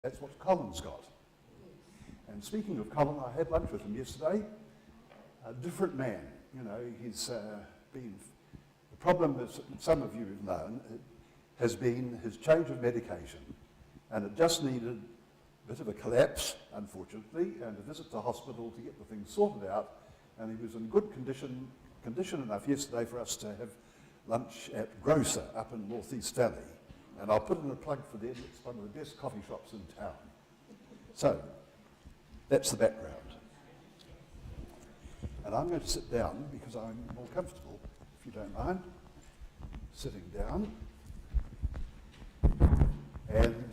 That's what Colin's got. And speaking of Colin, I had lunch with him yesterday. A different man, you know, he's been, the problem, as some of you have known, has been his change of medication. And it just needed a bit of a collapse, unfortunately, and a visit to hospital to get the thing sorted out. And he was in good condition enough yesterday for us to have lunch at Grocer up in North East Valley. And I'll put in a plug for them. It's one of the best coffee shops in town. So, that's the background. And I'm going to sit down because I'm more comfortable, if you don't mind, sitting down. And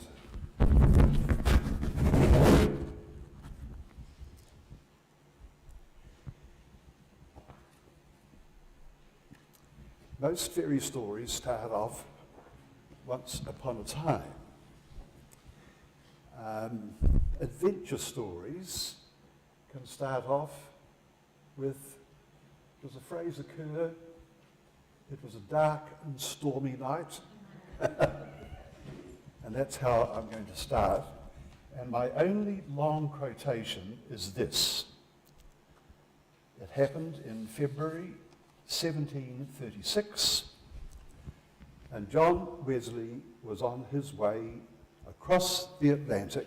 most fairy stories start off once upon a time. Adventure stories can start off with, does a phrase occur? It was a dark and stormy night. And that's how I'm going to start. And my only long quotation is this. It happened in February 1736. And John Wesley was on his way across the Atlantic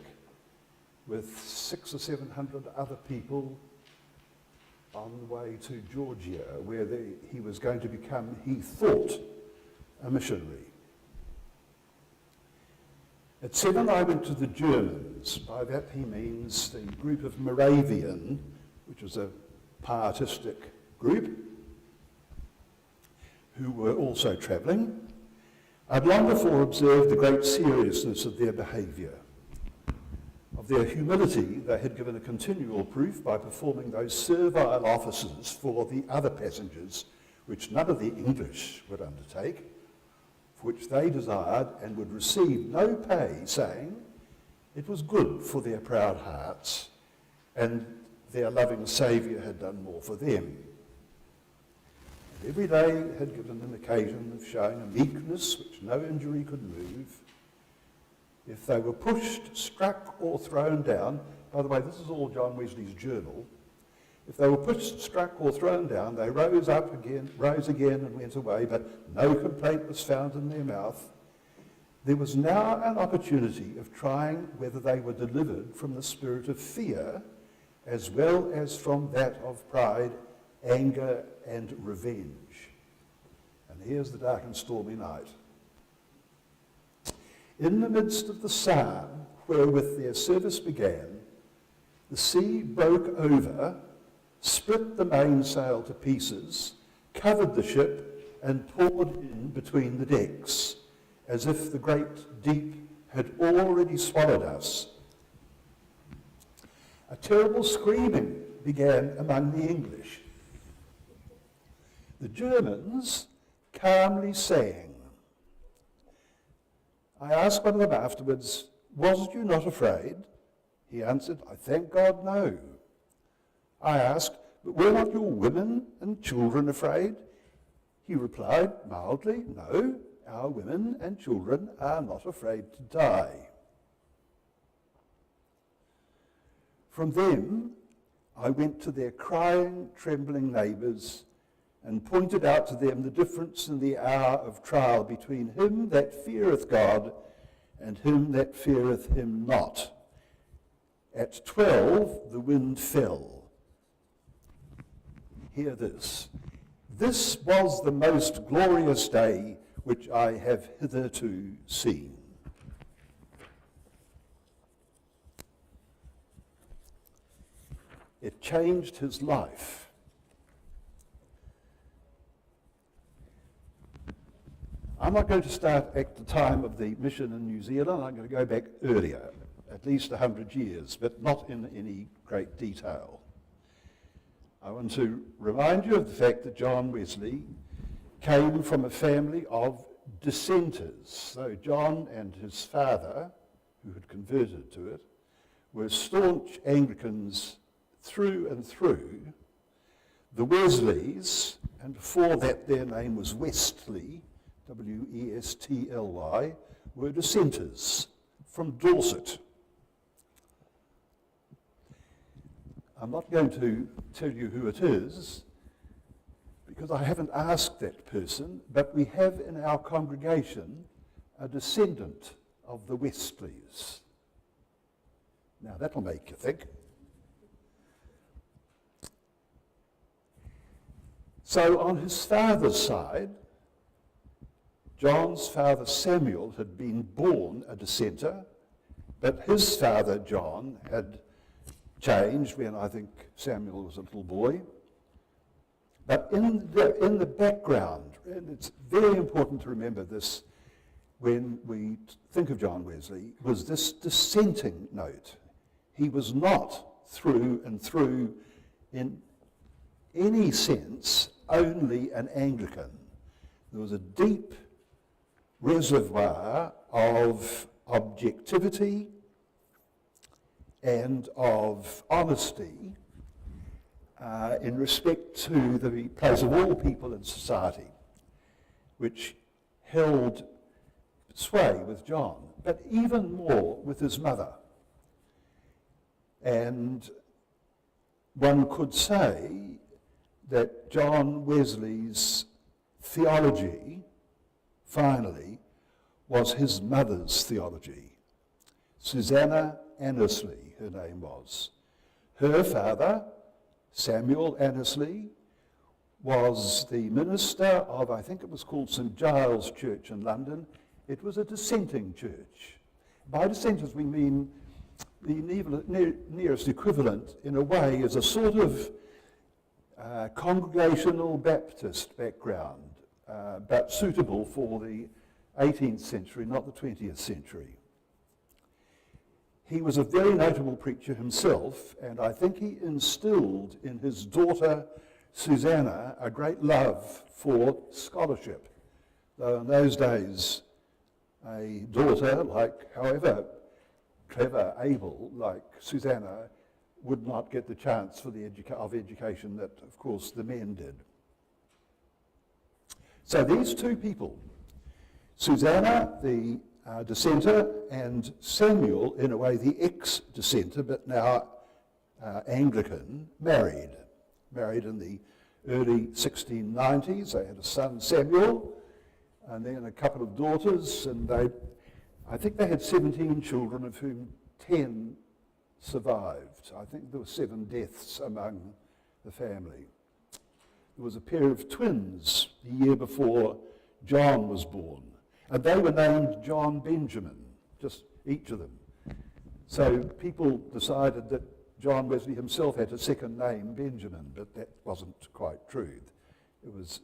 with 600 or 700 other people on the way to Georgia, where he was going to become, he thought, a missionary. At 7, I went to the Germans. By that he means the group of Moravian, which was a pietistic group, who were also travelling. I'd long before observed the great seriousness of their behaviour. Of their humility, they had given a continual proof by performing those servile offices for the other passengers, which none of the English would undertake, for which they desired and would receive no pay, saying it was good for their proud hearts, and their loving Saviour had done more for them. Every day had given them occasion of showing a meekness which no injury could move. If they were pushed, struck, or thrown down, by the way, this is all John Wesley's journal. If they were pushed, struck, or thrown down, they rose again and went away, but no complaint was found in their mouth. There was now an opportunity of trying whether they were delivered from the spirit of fear, as well as from that of pride, anger, and revenge. And here's the dark and stormy night. In the midst of the psalm wherewith their service began, the sea broke over, split the mainsail to pieces, covered the ship, and poured in between the decks, as if the great deep had already swallowed us. A terrible screaming began among the English. The Germans calmly sang. I asked one of them afterwards, "Was you not afraid?" He answered, "I thank God, no." I asked, "But were not your women and children afraid?" He replied mildly, "No, our women and children are not afraid to die." From them, I went to their crying, trembling neighbours and pointed out to them the difference in the hour of trial between him that feareth God and him that feareth him not. At 12, the wind fell. Hear this. This was the most glorious day which I have hitherto seen. It changed his life. I'm not going to start at the time of the mission in New Zealand. I'm going to go back earlier, at least 100 years, but not in any great detail. I want to remind you of the fact that John Wesley came from a family of dissenters. So John and his father, who had converted to it, were staunch Anglicans through and through. The Wesleys, and before that their name was Westley, W-E-S-T-L-Y, were dissenters from Dorset. I'm not going to tell you who it is, because I haven't asked that person, but we have in our congregation a descendant of the Westleys. Now that'll make you think. So on his father's side, John's father Samuel had been born a dissenter, but his father John had changed when I think Samuel was a little boy. But in the background, and it's very important to remember this when we think of John Wesley, was this dissenting note. He was not through and through, in any sense, only an Anglican. There was a deep reservoir of objectivity and of honesty in respect to the place of all people in society, which held sway with John, but even more with his mother. And one could say that John Wesley's theology, finally, was his mother's theology. Susanna Annesley, her name was. Her father, Samuel Annesley, was the minister of, I think it was called St. Giles Church in London. It was a dissenting church. By dissenters we mean the nearest equivalent, in a way, is a sort of congregational Baptist background, but suitable for the 18th century, not the 20th century. He was a very notable preacher himself, and I think he instilled in his daughter Susanna a great love for scholarship. Though in those days, a daughter, like however clever, able, like Susanna, would not get the chance for the education that, of course, the men did. So these two people, Susanna, the dissenter, and Samuel, in a way the ex-dissenter, but now Anglican, married in the early 1690s. They had a son, Samuel, and then a couple of daughters, and I think they had 17 children, of whom 10 survived. I think there were 7 deaths among the family. There was a pair of twins the year before John was born, and they were named John Benjamin, just each of them. So people decided that John Wesley himself had a second name, Benjamin, but that wasn't quite true. It was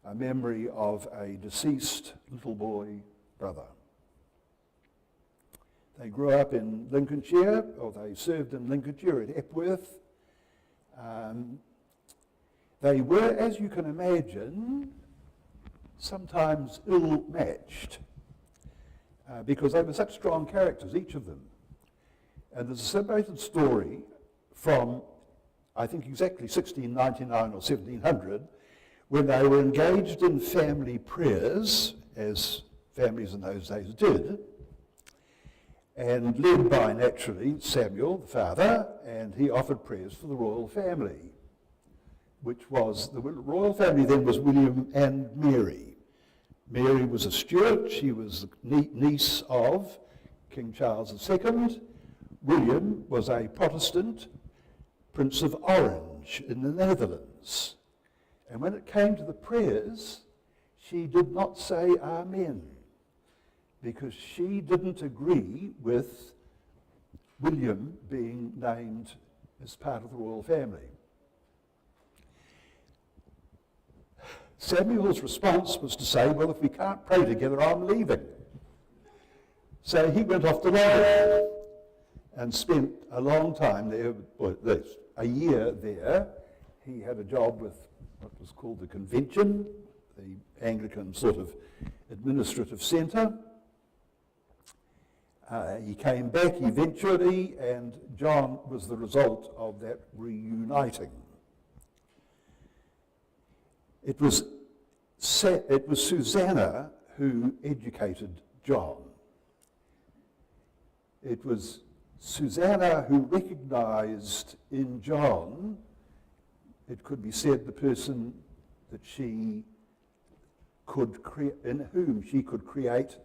a memory of a deceased little boy brother. They grew up in Lincolnshire, or they served in Lincolnshire at Epworth. They were, as you can imagine, sometimes ill-matched because they were such strong characters, each of them. And there's a celebrated story from, I think, exactly 1699 or 1700, when they were engaged in family prayers, as families in those days did, and led by, naturally, Samuel, the father, and he offered prayers for the royal family, which was, the royal family then was William and Mary. Mary was a Stuart. She was the niece of King Charles II. William was a Protestant, Prince of Orange in the Netherlands. And when it came to the prayers, she did not say Amen, because she didn't agree with William being named as part of the royal family. Samuel's response was to say, well, if we can't pray together, I'm leaving. So he went off to London and spent a long time there, well, at least a year there. He had a job with what was called the Convention, the Anglican sort of administrative centre. He came back eventually, and John was the result of that reuniting. It was Susanna who educated John. It was Susanna, who recognised in John, it could be said, the person that she could in whom she could create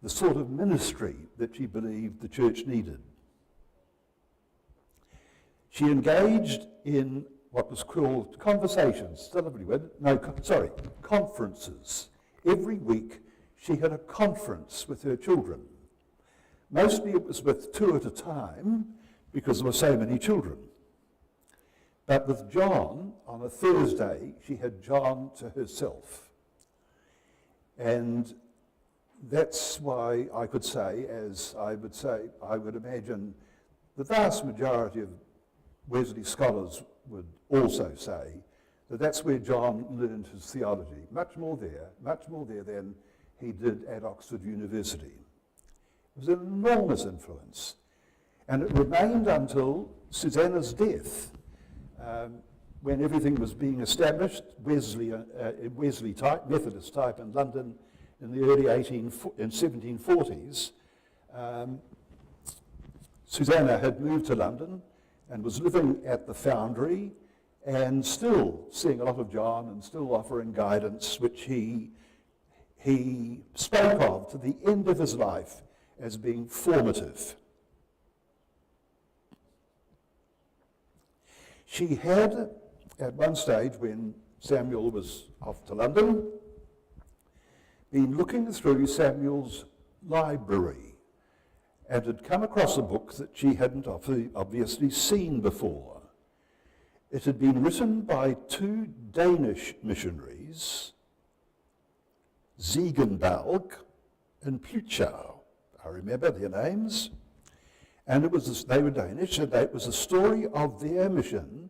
the sort of ministry that she believed the church needed. She engaged in what was called conversations, still a word, conferences. Every week she had a conference with her children. Mostly it was with two at a time because there were so many children. But with John, on a Thursday, she had John to herself. And that's why I could say, as I would imagine the vast majority of Wesley scholars would also say, that that's where John learned his theology. Much more there than he did at Oxford University. It was an enormous influence. And it remained until Susanna's death, when everything was being established, Wesley type, Methodist type in London in the early 1740s. Susanna had moved to London and was living at the Foundry and still seeing a lot of John and still offering guidance, which he spoke of to the end of his life as being formative. She had, at one stage when Samuel was off to London, been looking through Samuel's library and had come across a book that she hadn't obviously seen before. It had been written by two Danish missionaries, Ziegenbalg and Plutchow. I remember their names. And they were Danish, and it was a story of their mission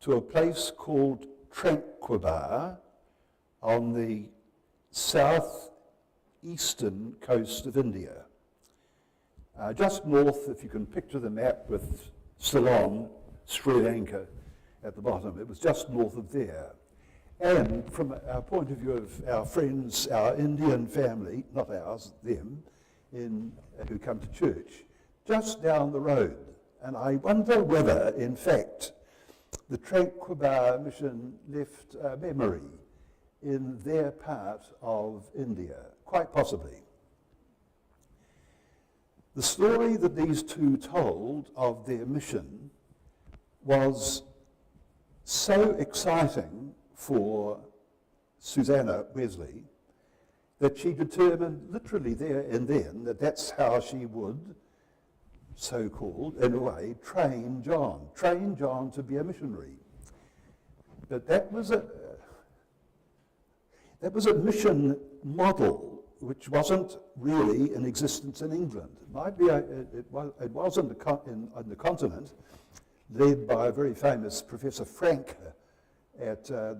to a place called Tranquebar on the southeastern coast of India. Just north, if you can picture the map with Ceylon, Sri Lanka at the bottom, it was just north of there. And from our point of view of our friends, our Indian family, not ours, them, who come to church, just down the road. And I wonder whether, in fact, the Tranquebar mission left a memory in their part of India, quite possibly. The story that these two told of their mission was so exciting for Susanna Wesley that she determined literally there and then that that's how she would, so-called, in a way, train John to be a missionary. But that was a mission model which wasn't really in existence in England. It might be it was on the continent, led by a very famous Professor Frank at a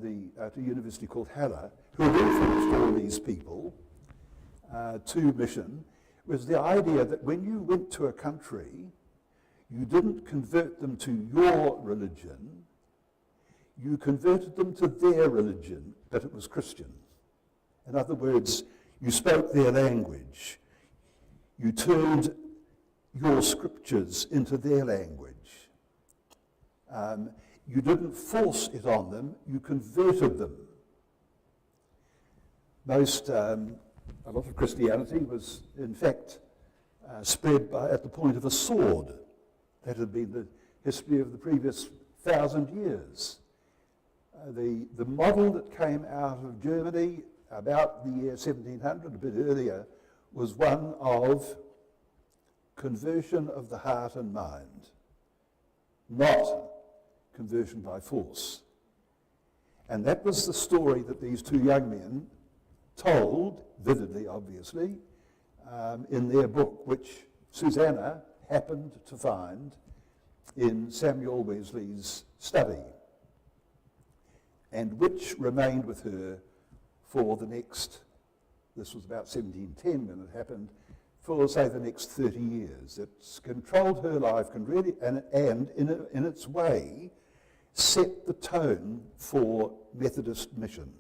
university called Halle, who had influenced all these people to mission. Was the idea that when you went to a country, you didn't convert them to your religion, you converted them to their religion, but it was Christian. In other words, you spoke their language. You turned your scriptures into their language. You didn't force it on them, you converted them. A lot of Christianity was, in fact, spread at the point of a sword. That had been the history of the previous 1,000 years. The model that came out of Germany about the year 1700, a bit earlier, was one of conversion of the heart and mind, not conversion by force. And that was the story that these two young men told, vividly obviously, in their book, which Susanna happened to find in Samuel Wesley's study, and which remained with her for the next, this was about 1710 when it happened, for, say, the next 30 years. It's controlled her life, and in its way, set the tone for Methodist mission.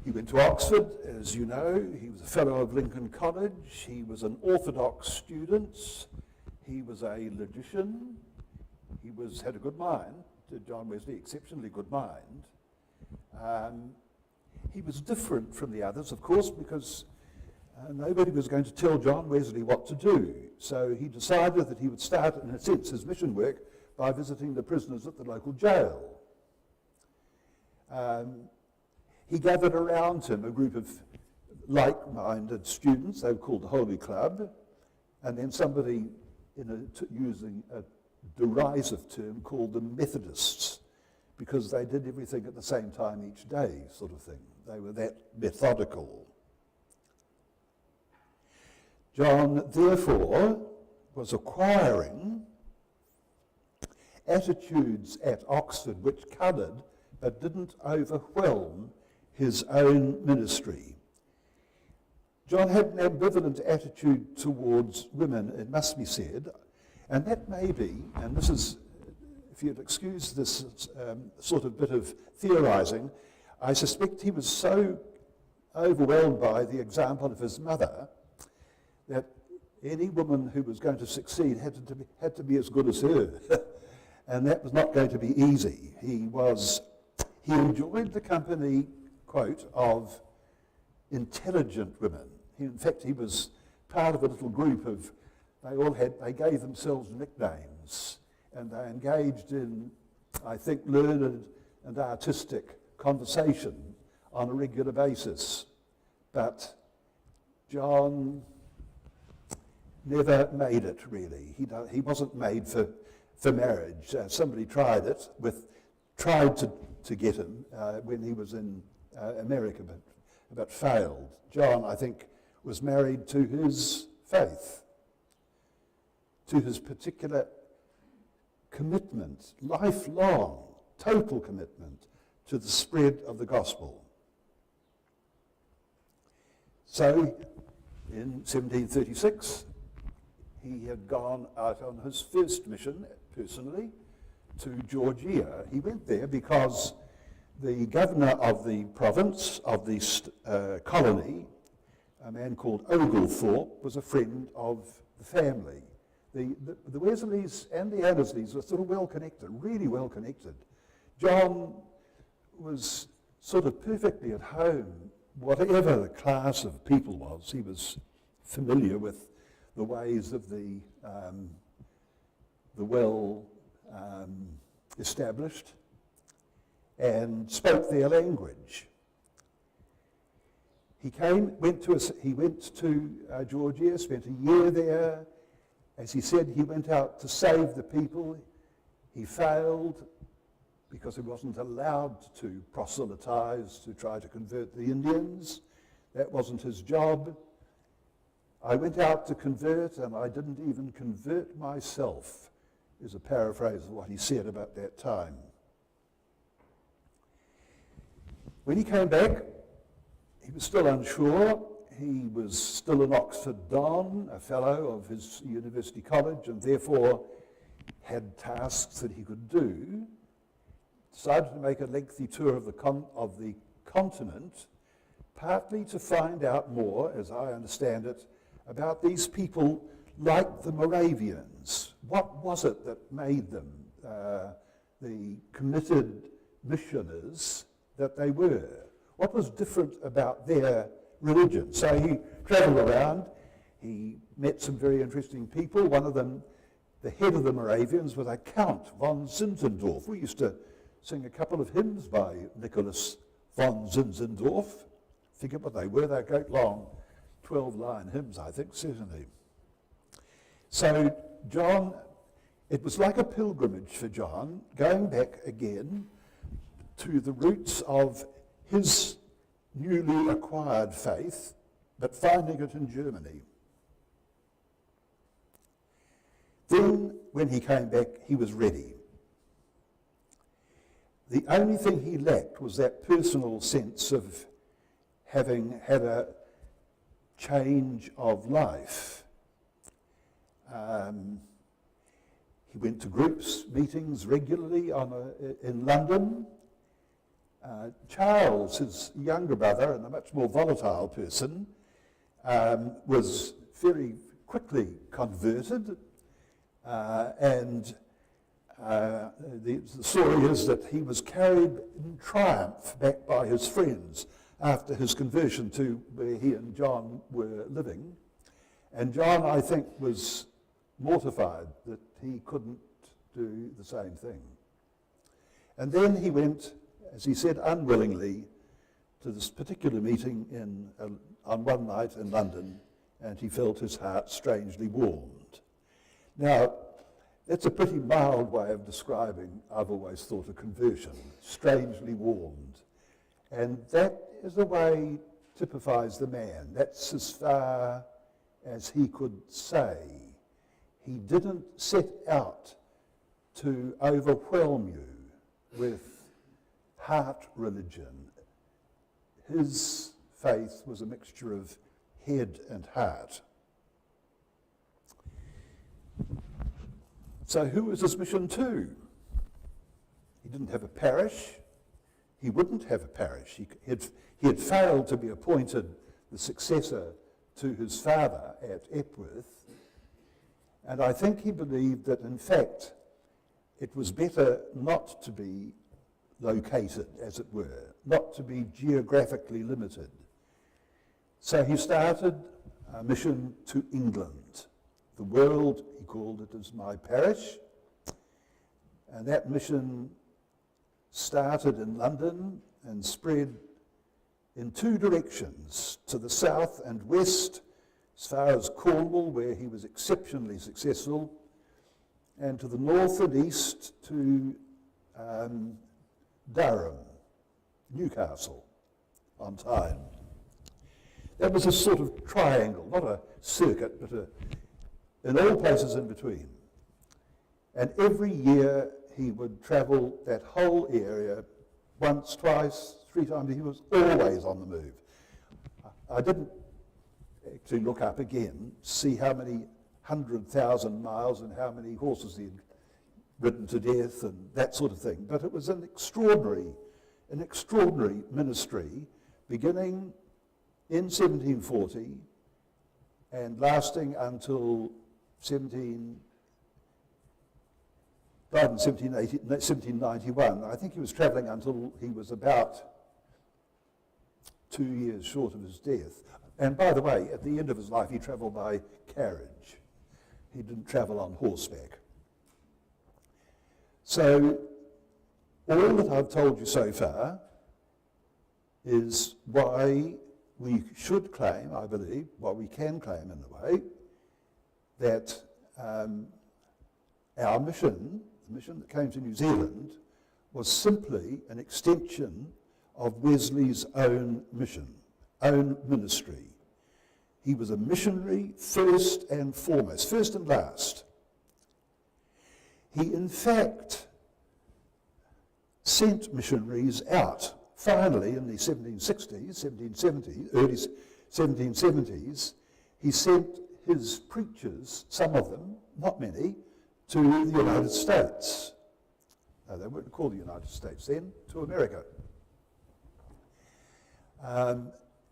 He went to Oxford, as you know. He was a fellow of Lincoln College. He was an orthodox student. He was a logician. He had a good mind, John Wesley, exceptionally good mind. He was different from the others, of course, because nobody was going to tell John Wesley what to do. So he decided that he would start, in a sense, his mission work by visiting the prisoners at the local jail. He gathered around him a group of like-minded students. They were called the Holy Club, and then somebody, using a derisive term, called them Methodists, because they did everything at the same time each day, sort of thing. They were that methodical. John, therefore, was acquiring attitudes at Oxford which coloured but didn't overwhelm his own ministry. John had an ambivalent attitude towards women, it must be said, and that may be, and this is, if you'd excuse this sort of bit of theorising, I suspect he was so overwhelmed by the example of his mother that any woman who was going to succeed had to be as good as her. And that was not going to be easy. He enjoyed the company, quote, of intelligent women. In fact, he was part of a little group of, they gave themselves nicknames, and they engaged in, I think, learned and artistic conversation on a regular basis. But John never made it, really. He wasn't made for marriage. Somebody tried to get him when he was in America, but failed. John, I think, was married to his faith, to his particular commitment, lifelong, total commitment to the spread of the gospel. So, in 1736, he had gone out on his first mission, personally, to Georgia. He went there because the governor of the province, of the colony, a man called Oglethorpe, was a friend of the family. The Wesleys and the Annesleys were sort of well connected, really well connected. John was sort of perfectly at home, whatever the class of people was. He was familiar with the ways of the well established, and spoke their language. He went to Georgia, spent a year there. As he said, he went out to save the people. He failed because he wasn't allowed to proselytize, to try to convert the Indians. That wasn't his job. I went out to convert, and I didn't even convert myself, is a paraphrase of what he said about that time. When he came back, he was still unsure. He was still an Oxford Don, a fellow of his university college, and therefore had tasks that he could do. Decided to make a lengthy tour of the continent, partly to find out more, as I understand it, about these people like the Moravians. What was it that made them the committed missioners that they were? What was different about their religion? So he travelled around, he met some very interesting people. One of them, the head of the Moravians, was a Count von Zinzendorf. We used to sing a couple of hymns by Nicholas von Zinzendorf. Forget what they were, they're great long 12-line hymns, I think, certainly. So John, it was like a pilgrimage for John, going back again to the roots of his newly acquired faith, but finding it in Germany. Then, when he came back, he was ready. The only thing he lacked was that personal sense of having had a change of life. He went to groups, meetings regularly in London. Charles, his younger brother, and a much more volatile person, was very quickly converted, and the story is that he was carried in triumph back by his friends after his conversion to where he and John were living. And John, I think, was mortified that he couldn't do the same thing. And then he went, as he said, unwillingly to this particular meeting on one night in London, and he felt his heart strangely warmed. Now, that's a pretty mild way of describing, I've always thought, a conversion, strangely warmed. And that, as a way, typifies the man. That's as far as he could say. He didn't set out to overwhelm you with heart religion. His faith was a mixture of head and heart. So who was his mission to? He didn't have a parish. He wouldn't have a parish. He had failed to be appointed the successor to his father at Epworth. And I think he believed that, in fact, it was better not to be located, as it were, not to be geographically limited. So he started a mission to England. The world, he called it, as my parish. And that mission started in London and spread in two directions, to the south and west, as far as Cornwall, where he was exceptionally successful, and to the north and east to Durham, Newcastle on Tyne. That was a sort of triangle, not a circuit, but in all places in between. And every year he would travel that whole area once, twice, 3 times. He was always on the move. I didn't actually look up again, see how many 100,000 miles and how many horses he'd ridden to death and that sort of thing. But it was an extraordinary ministry, beginning in 1740 and lasting until 1791. I think he was travelling until he was about 2 years short of his death. And by the way, at the end of his life, he travelled by carriage. He didn't travel on horseback. So all that I've told you so far is why we should claim, I believe, why we can claim in a way, that our mission, the mission that came to New Zealand, was simply an extension of Wesley's own mission, own ministry. He was a missionary first and foremost, first and last. He, in fact, sent missionaries out. Finally, in the 1760s, 1770s, early 1770s, he sent his preachers, some of them, not many, to the United States. No, they weren't called the United States then, to America.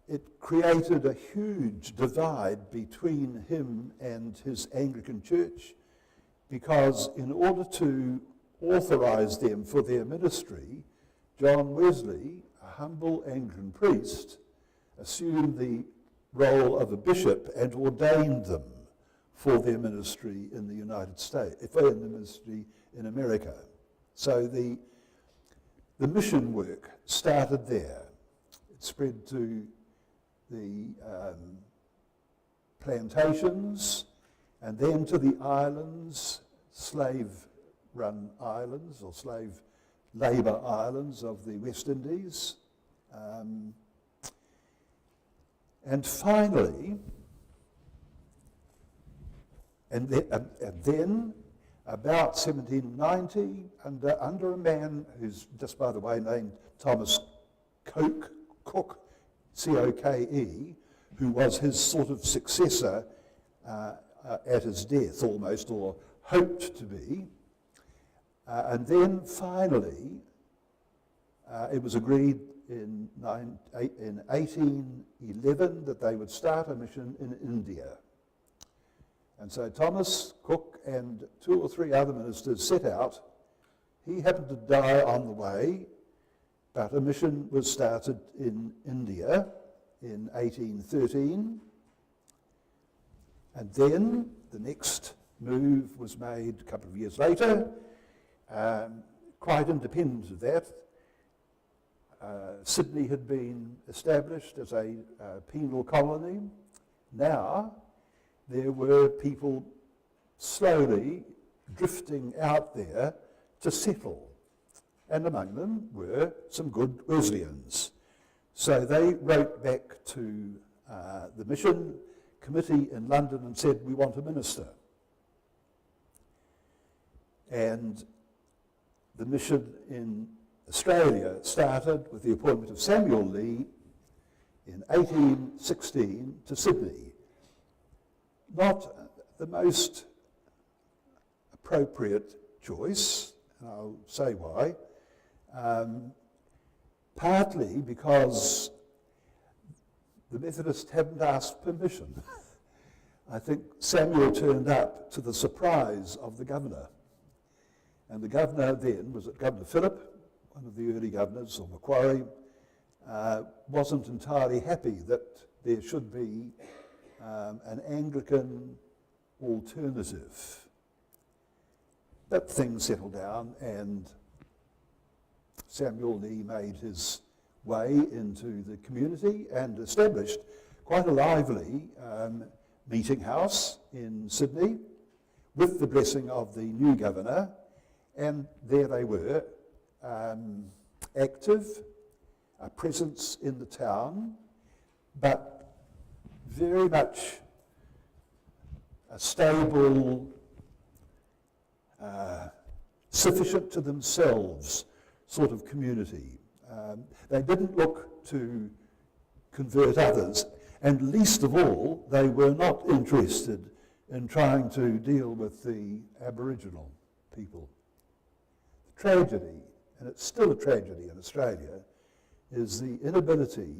It created a huge divide between him and his Anglican church, because in order to authorize them for their ministry, John Wesley, a humble Anglican priest, assumed the role of a bishop and ordained them for their ministry in the United States, for their ministry in America. So the mission work started there. It spread to the plantations, and then to the islands, slave-run islands or slave labour islands of the West Indies. And finally, and then about 1790, under a man who's just, by the way, named Thomas Coke, C-O-K-E, who was his sort of successor at his death almost, or hoped to be. And then finally, It was agreed in 1811 that they would start a mission in India. And so Thomas Cook and 2 or 3 other ministers set out. He happened to die on the way, but a mission was started in India in 1813. And then the next move was made a couple of years later, quite independent of that. Sydney had been established as a penal colony. Now there were people slowly drifting out there to settle, and among them were some good Wesleyans. So they wrote back to the mission committee in London and said, we want a minister. And the mission in Australia started with the appointment of Samuel Lee in 1816 to Sydney. Not the most appropriate choice, and I'll say why. Partly because the Methodists hadn't asked permission. I think Samuel turned up to the surprise of the governor. And the governor then, was it Governor Phillipps, one of the early governors, or Macquarie, wasn't entirely happy that there should be an Anglican alternative. But things settled down, and Samuel Lee made his way into the community and established quite a lively meeting house in Sydney with the blessing of the new governor, and there they were, active, a presence in the town, but very much a stable, sufficient to themselves sort of community. They didn't look to convert others, and least of all, they were not interested in trying to deal with the Aboriginal people. The tragedy, and it's still a tragedy in Australia, is the inability,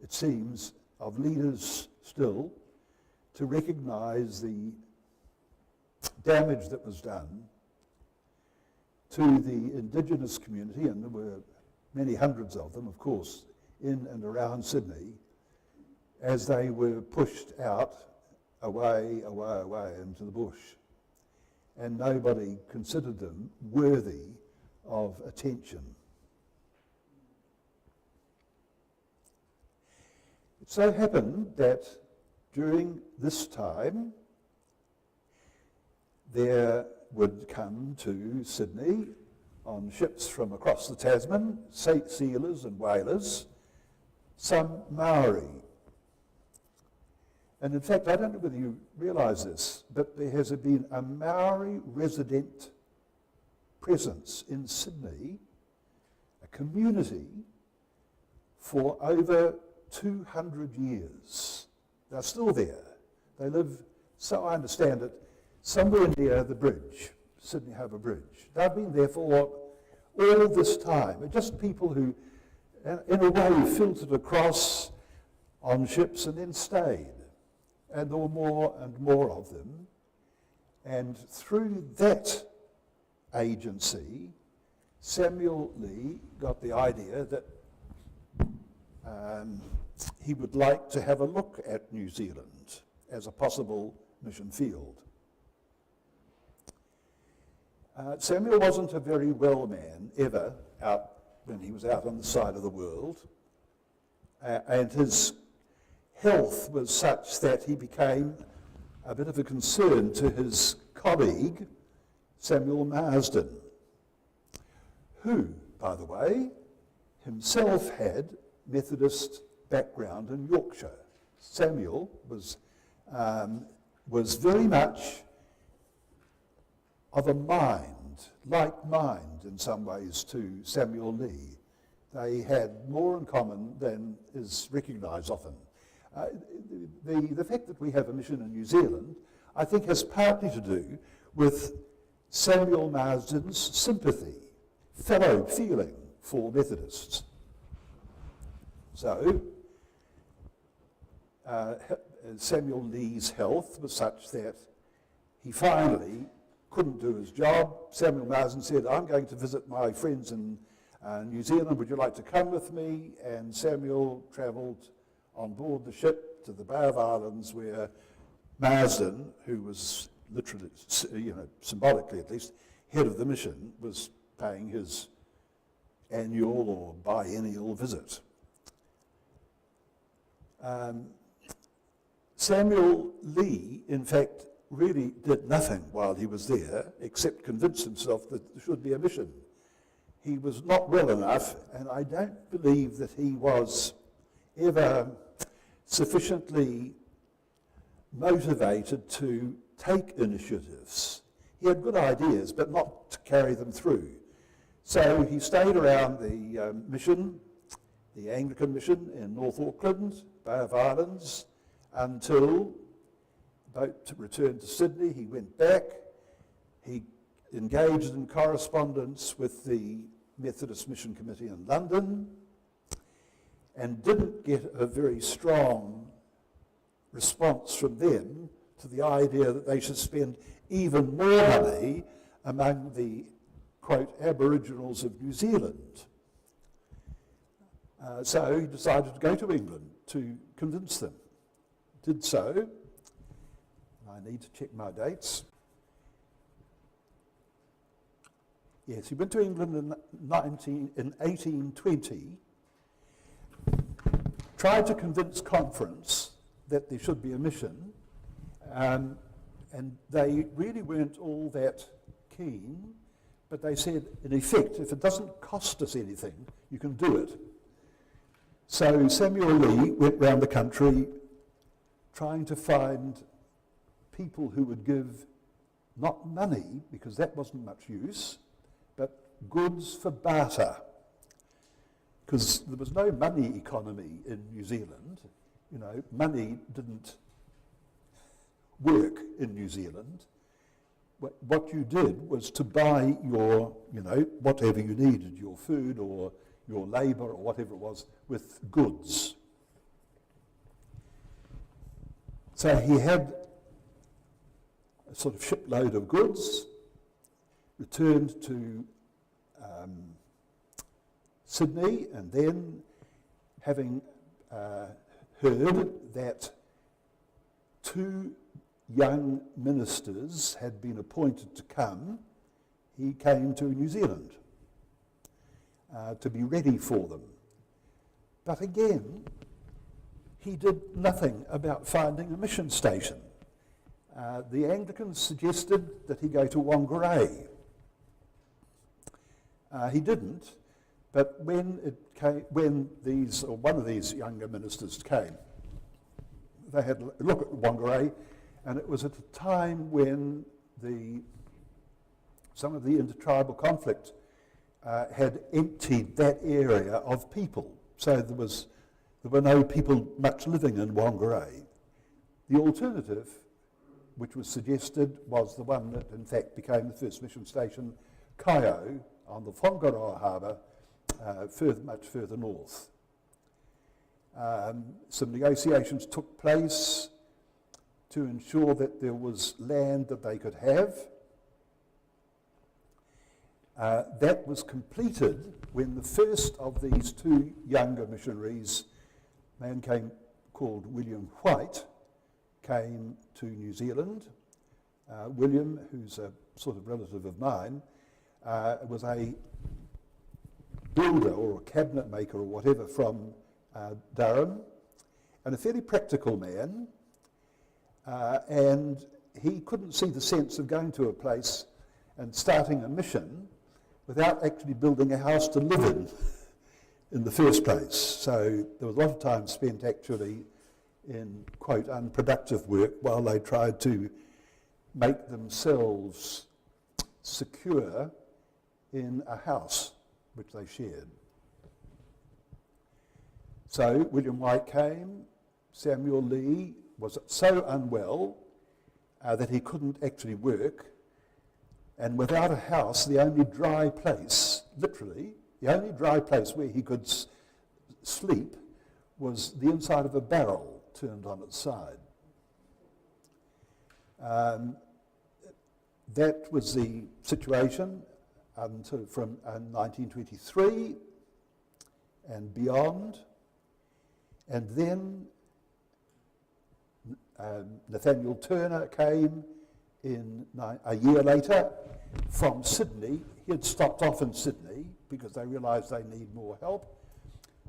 it seems, of leaders still to recognise the damage that was done to the Indigenous community, and there were many hundreds of them, of course, in and around Sydney, as they were pushed out away into the bush. And nobody considered them worthy of attention. It so happened that during this time, there would come to Sydney on ships from across the Tasman, sealers and whalers, some Maori. And in fact, I don't know whether you realise this, but there has been a Maori resident presence in Sydney, a community, for over 200 years. They're still there. They live, so I understand it, somewhere near the bridge, Sydney Harbour Bridge. They've been there for all this time. They're just people who, in a way, filtered across on ships and then stayed. And there were more and more of them. And through that agency, Samuel Lee got the idea that he would like to have a look at New Zealand as a possible mission field. Samuel wasn't a very well man ever out when he was out on the side of the world, and his health was such that he became a bit of a concern to his colleague, Samuel Marsden, who, by the way, himself had Methodist background in Yorkshire. Samuel was very much of a like mind in some ways to Samuel Lee. They had more in common than is recognised often. The fact that we have a mission in New Zealand, I think, has partly to do with Samuel Marsden's sympathy, fellow feeling for Methodists. So, Samuel Lee's health was such that he finally couldn't do his job. Samuel Marsden said, I'm going to visit my friends in New Zealand, would you like to come with me? And Samuel travelled on board the ship to the Bay of Islands, where Marsden, who was literally, symbolically at least, head of the mission, was paying his annual or biennial visit. Samuel Lee, in fact, really did nothing while he was there except convince himself that there should be a mission. He was not well enough, and I don't believe that he was ever sufficiently motivated to take initiatives. He had good ideas, but not to carry them through. So he stayed around the mission, the Anglican mission in North Auckland, Bay of Islands, until boat returned to Sydney. He went back. He engaged in correspondence with the Methodist Mission Committee in London and didn't get a very strong response from them to the idea that they should spend even more money among the, quote, Aboriginals of New Zealand. So he decided to go to England to convince them. Did so. I need to check my dates. Yes, he went to England in 1820, tried to convince Conference that there should be a mission, and they really weren't all that keen, but they said, in effect, if it doesn't cost us anything, you can do it. So Samuel Lee went round the country trying to find people who would give not money, because that wasn't much use, but goods for barter. Because there was no money economy in New Zealand. You know, money didn't work in New Zealand. What you did was to buy your, whatever you needed, your food or your labour or whatever it was, with goods. So he had a sort of shipload of goods, returned to Sydney, and then, having heard that 2 young ministers had been appointed to come, he came to New Zealand to be ready for them. But again, he did nothing about finding a mission station. The Anglicans suggested that he go to Whangarei. He didn't, but when one of these younger ministers came, they had a look at Whangarei, and it was at a time when some of the intertribal conflict had emptied that area of people. So there were no people much living in Whangarei. The alternative, which was suggested, was the one that in fact became the first mission station, Kaio, on the Whangaroa Harbour, much further north. Some negotiations took place to ensure that there was land that they could have. That was completed when the first of these 2 younger missionaries, a man called William White, came to New Zealand. William, who's a sort of relative of mine, was a builder or a cabinet maker or whatever from Durham, and a fairly practical man, and he couldn't see the sense of going to a place and starting a mission without actually building a house to live in the first place. So there was a lot of time spent actually in, quote, unproductive work while they tried to make themselves secure in a house which they shared. So William White came. Samuel Lee was so unwell that he couldn't actually work, and without a house, the only dry place, literally, The only dry place where he could sleep was the inside of a barrel turned on its side. That was the situation until from 1923 and beyond. And then Nathaniel Turner came in a year later from Sydney. He had stopped off in Sydney because they realised they need more help.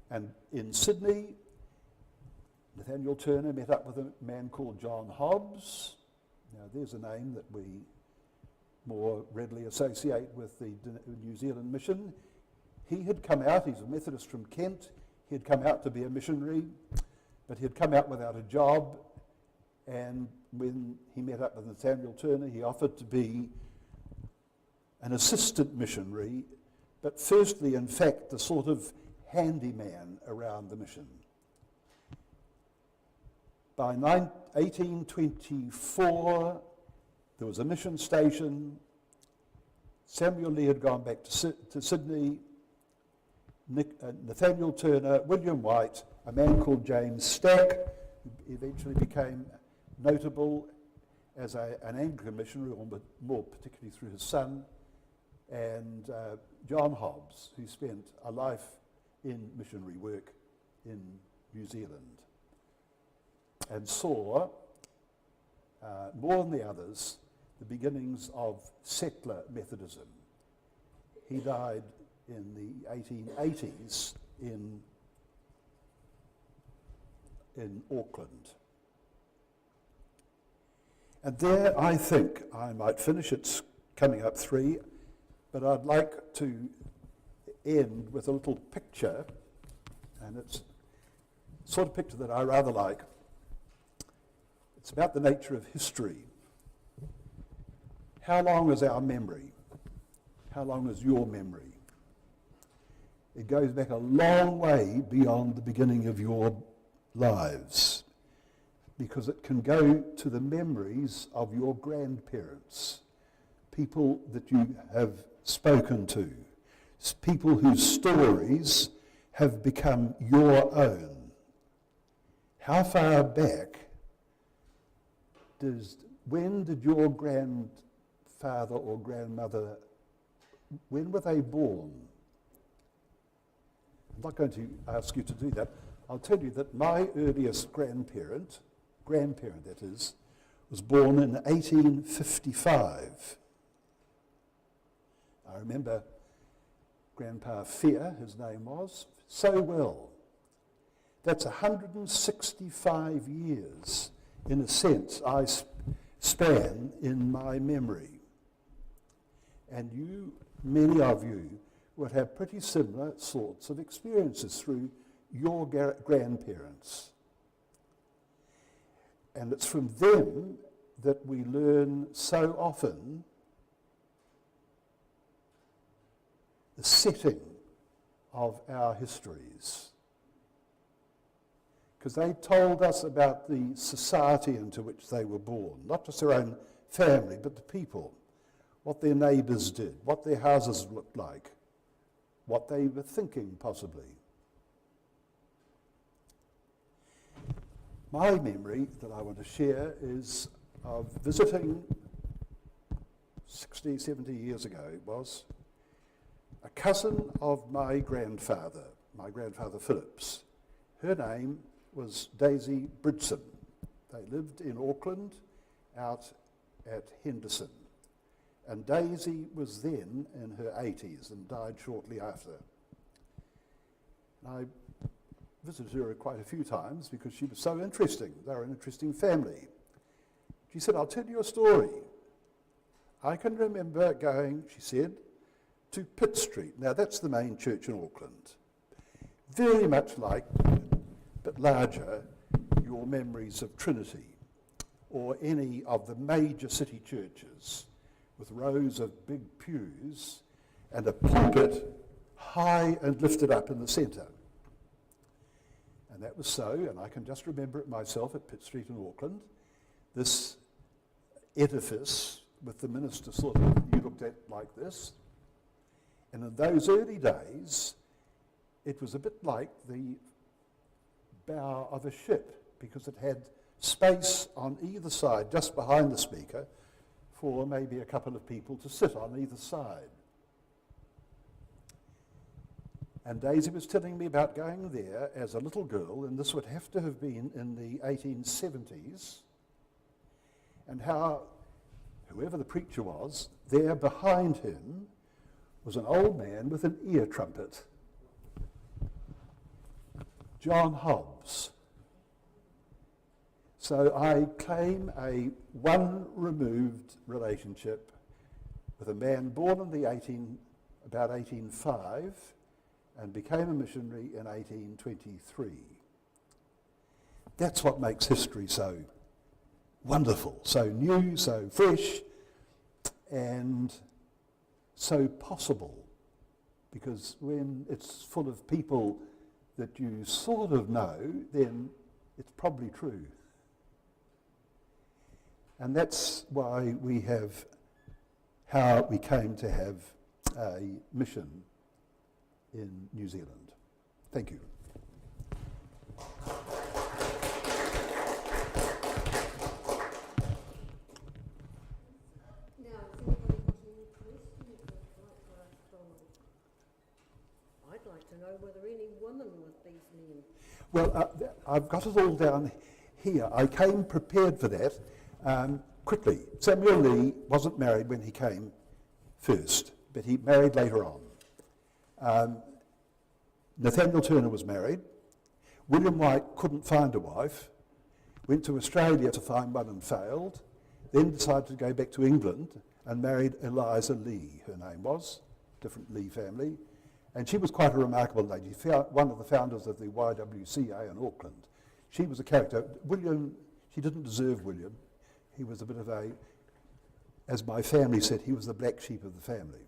And in Sydney, Nathaniel Turner met up with a man called John Hobbs. Now there's a name that we more readily associate with the New Zealand mission. He had come out, he's a Methodist from Kent, he had come out to be a missionary, but he had come out without a job, and when he met up with Nathaniel Turner, he offered to be an assistant missionary, but firstly, in fact, the sort of handyman around the mission. By 1824, there was a mission station. Samuel Lee had gone back to Sydney. Nathaniel Turner, William White, a man called James Stack, who eventually became notable as an Anglican missionary, or more particularly through his son, and John Hobbs, who spent a life in missionary work in New Zealand, and saw, more than the others, the beginnings of settler Methodism. He died in the 1880s in Auckland. And there I think I might finish. It's coming up 3, but I'd like to end with a little picture, and it's the sort of picture that I rather like. It's about the nature of history. How long is our memory? How long is your memory? It goes back a long way beyond the beginning of your lives, because it can go to the memories of your grandparents, people that you have spoken to, people whose stories have become your own. How far back when did your grandfather or grandmother, when were they born? I'm not going to ask you to do that. I'll tell you that my earliest grandparent that is, was born in 1855. I remember Grandpa Fear, his name was, so well. That's 165 years, in a sense, I span in my memory. And you, many of you, would have pretty similar sorts of experiences through your grandparents. And it's from them that we learn so often the setting of our histories. Because they told us about the society into which they were born, not just their own family, but the people, what their neighbours did, what their houses looked like, what they were thinking possibly. My memory that I want to share is of visiting 60, 70 years ago, it was, a cousin of my grandfather Phillipps. Her name was Daisy Bridson. They lived in Auckland, out at Henderson. And Daisy was then in her 80s and died shortly after. And I visited her quite a few times because she was so interesting. They were an interesting family. She said, "I'll tell you a story. I can remember going," she said, "to Pitt Street." Now that's the main church in Auckland. Very much like, but larger, your memories of Trinity or any of the major city churches with rows of big pews and a pulpit high and lifted up in the centre. And that was so, and I can just remember it myself at Pitt Street in Auckland, this edifice with the minister sort of, you looked at like this, And in those early days, it was a bit like the bow of a ship, because it had space on either side, just behind the speaker, for maybe a couple of people to sit on either side. And Daisy was telling me about going there as a little girl, and this would have to have been in the 1870s, and how whoever the preacher was, there behind him was an old man with an ear trumpet, John Hobbs. So I claim a one-removed relationship with a man born in about 1805 and became a missionary in 1823. That's what makes history so wonderful, so new, so fresh, and so possible, because when it's full of people that you sort of know, then it's probably true. And that's why how we came to have a mission in New Zealand. Thank you. I'd like to know whether any women with these men. Well, I've got it all down here. I came prepared for that. Quickly, Samuel Lee wasn't married when he came first, but he married later on. Nathaniel Turner was married. William White couldn't find a wife, went to Australia to find one and failed, then decided to go back to England and married Eliza Lee, her name was, different Lee family. And she was quite a remarkable lady, one of the founders of the YWCA in Auckland. She was a character. William, she didn't deserve William. He was a bit of a, as my family said, he was the black sheep of the family.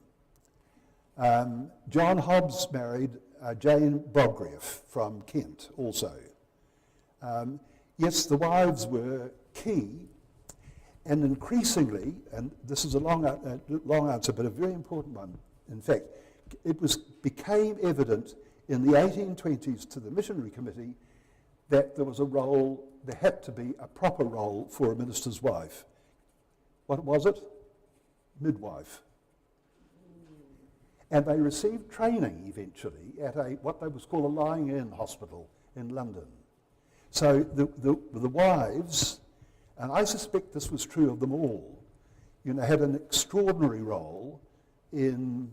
John Hobbs married Jane Brodgrave from Kent also. Yes, the wives were key, and increasingly, and this is a long answer, but a very important one, in fact, it became evident in the 1820s to the missionary committee that there was a role, there had to be a proper role for a minister's wife. What was it? Midwife. And they received training eventually at what they was called a lying-in hospital in London. So the wives, and I suspect this was true of them all, had an extraordinary role in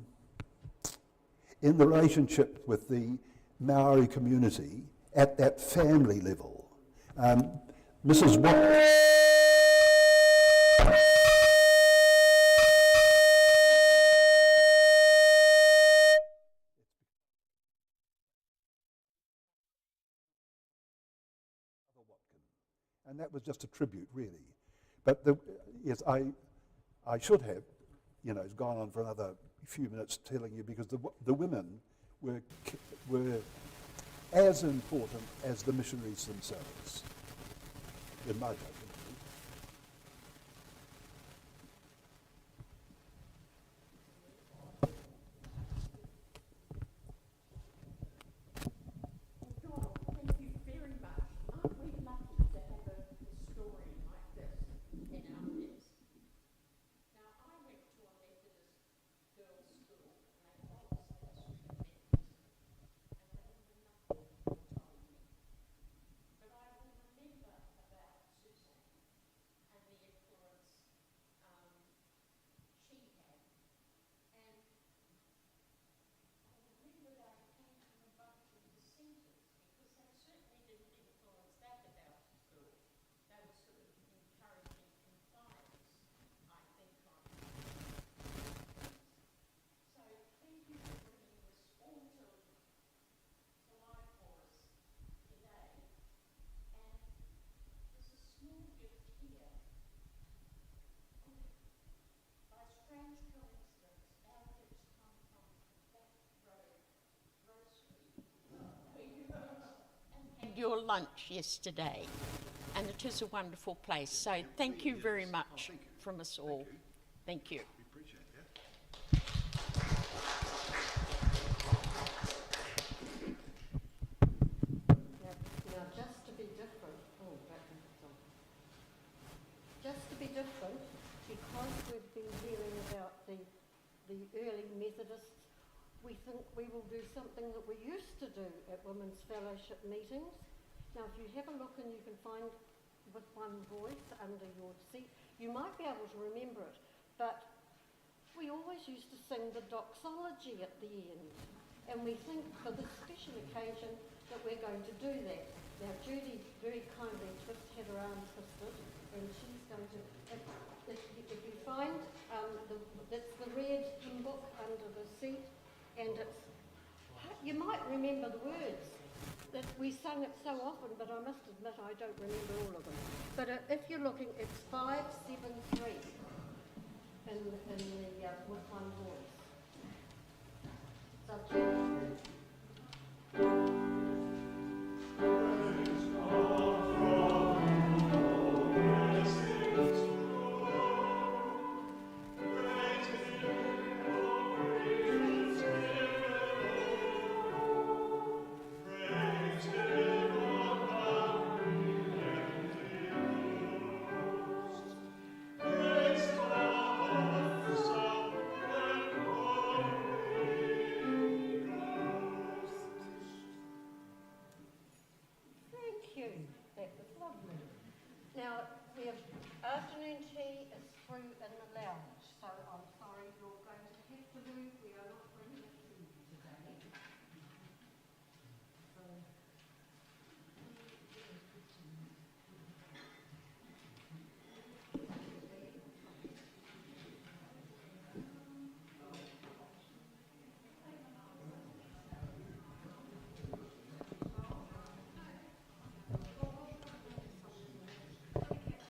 the relationship with the Maori community at that family level. Mrs. Watt. And that was just a tribute, really. But yes, I should have, gone on for another few minutes telling you, because the women were as important as the missionaries themselves, in my judgment. Your lunch yesterday, and it is a wonderful place. So thank you very much from us all. Thank you. We appreciate that. because we've been hearing about the early Methodists, we think we will do something that we used to do at Women's Fellowship meetings. Now, if you have a look and you can find With One Voice under your seat, you might be able to remember it, but we always used to sing the doxology at the end. And we think for this special occasion that we're going to do that. Now, Judy very kindly had her arm twisted, and she's going to, if you find, that's the red hymn book under the seat, and it's, you might remember the words. That we sung it so often, but I must admit I don't remember all of them. But if you're looking, it's 573 in the With One Voice. Subject. That was lovely. Now, we have afternoon tea is through in the lounge.